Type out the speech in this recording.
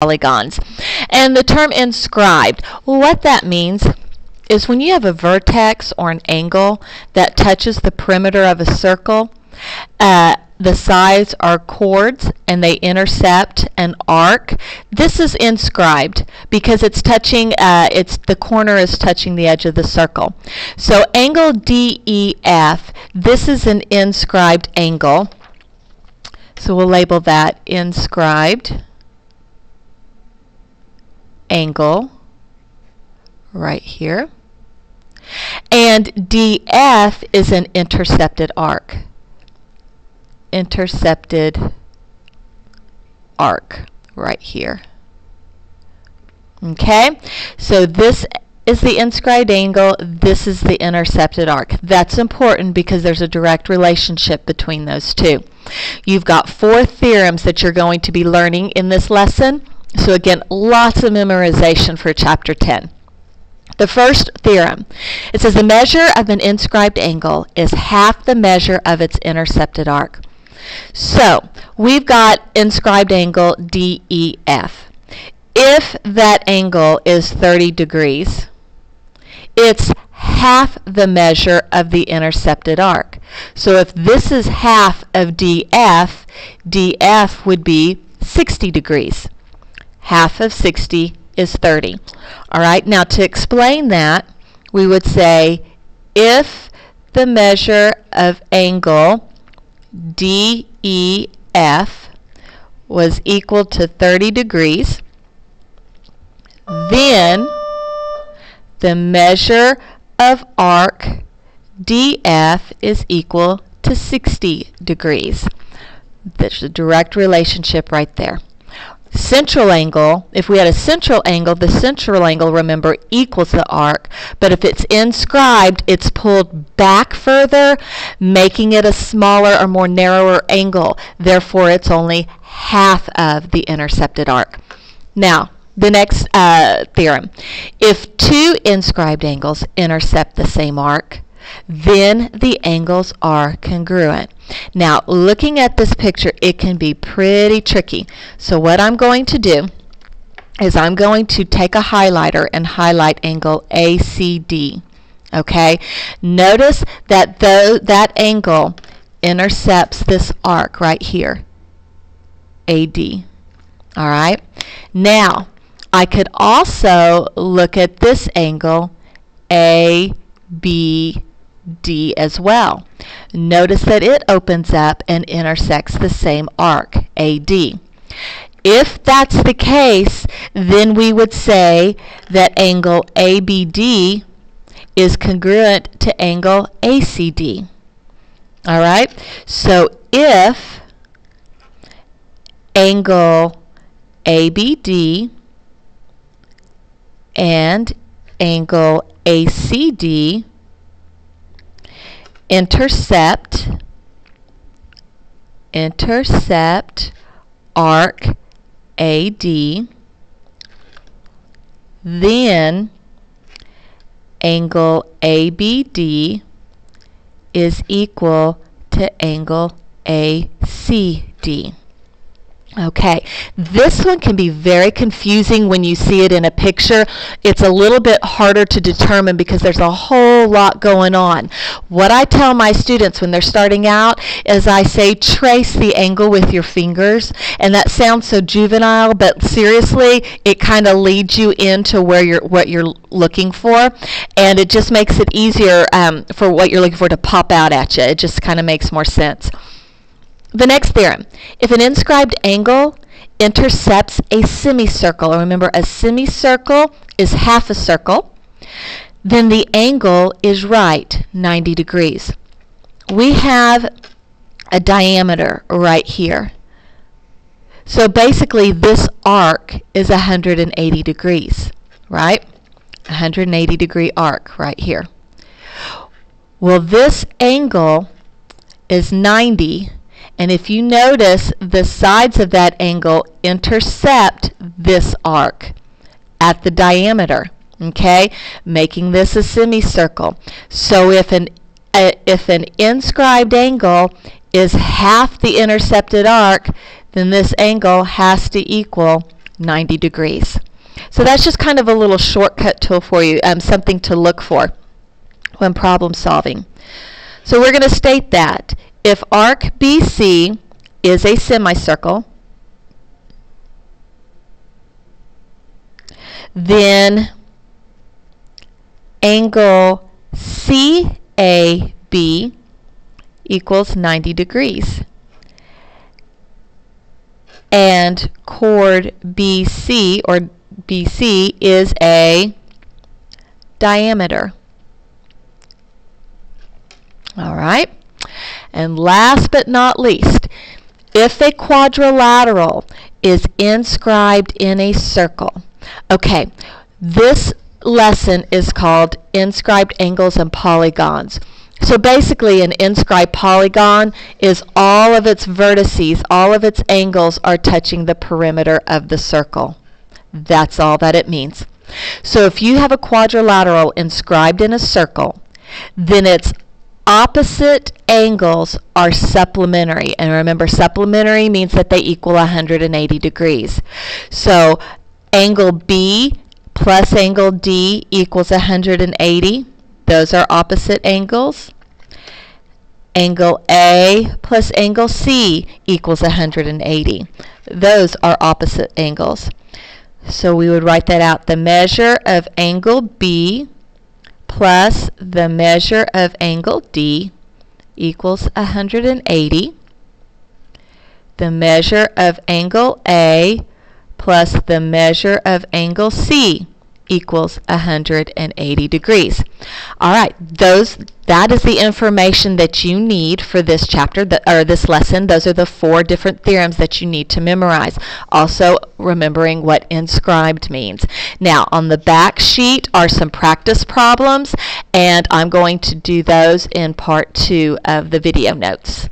polygons. And the term inscribed, what that means is when you have a vertex or an angle that touches the perimeter of a circle, the sides are chords and they intercept an arc. This is inscribed because it's touching, the corner is touching the edge of the circle. So angle DEF, this is an inscribed angle. So we'll label that inscribed angle right here. And DF is an intercepted arc. Intercepted arc right here. Okay, so this is the inscribed angle, this is the intercepted arc. That's important because there's a direct relationship between those two. You've got 4 theorems that you're going to be learning in this lesson. So again, lots of memorization for chapter 10. The first theorem, it says the measure of an inscribed angle is half the measure of its intercepted arc. So we've got inscribed angle DEF. If that angle is 30 degrees, it's half the measure of the intercepted arc. So if this is half of DF, DF would be 60 degrees. Half of 60 is 30. All right, now to explain that, we would say if the measure of angle DEF was equal to 30 degrees, then the measure of arc DF is equal to 60 degrees. There's a direct relationship right there. Central angle, if we had a central angle, the central angle, remember, equals the arc, but if it's inscribed, it's pulled back further, making it a smaller or more narrower angle. Therefore, it's only half of the intercepted arc. Now, the next theorem. If 2 inscribed angles intercept the same arc, then the angles are congruent. Now, looking at this picture, it can be pretty tricky. So what I'm going to do is I'm going to take a highlighter and highlight angle ACD. Okay? Notice that that angle intercepts this arc right here, AD. All right? Now, I could also look at this angle ABD as well. Notice that it opens up and intersects the same arc, AD. If that's the case, then we would say that angle ABD is congruent to angle ACD. All right? So if angle ABD and angle ACD intercept arc AD, then angle ABD is equal to angle ACD. Okay, this one can be very confusing when you see it in a picture. It's a little bit harder to determine because there's a whole lot going on. What I tell my students when they're starting out is I say trace the angle with your fingers, and that sounds so juvenile, but seriously, it kind of leads you into what you're looking for, and it just makes it easier for what you're looking for to pop out at you. It just kind of makes more sense. The next theorem, if an inscribed angle intercepts a semicircle, remember a semicircle is half a circle, then the angle is right, 90 degrees. We have a diameter right here. So basically this arc is 180 degrees, right? 180 degree arc right here. Well, this angle is 90. And if you notice, the sides of that angle intercept this arc at the diameter, okay, making this a semicircle. So if an inscribed angle is half the intercepted arc, then this angle has to equal 90 degrees. So that's just kind of a little shortcut tool for you, something to look for when problem solving. So we're going to state that if arc BC is a semicircle, then angle CAB equals 90 degrees. And chord BC, or BC, is a diameter. All right. And last but not least, if a quadrilateral is inscribed in a circle. Okay, this lesson is called Inscribed Angles and Polygons. So basically an inscribed polygon is all of its vertices, all of its angles are touching the perimeter of the circle. That's all that it means. So if you have a quadrilateral inscribed in a circle, then its opposite angles are supplementary. And remember, supplementary means that they equal 180 degrees. So angle B plus angle D equals 180. Those are opposite angles. Angle A plus angle C equals 180. Those are opposite angles. So we would write that out. The measure of angle B plus the measure of angle D equals 180. The measure of angle A plus the measure of angle C equals 180 degrees. All right, that is the information that you need for this chapter, or this lesson. Those are the 4 different theorems that you need to memorize. Also, remembering what inscribed means. Now, on the back sheet are some practice problems, and I'm going to do those in part 2 of the video notes.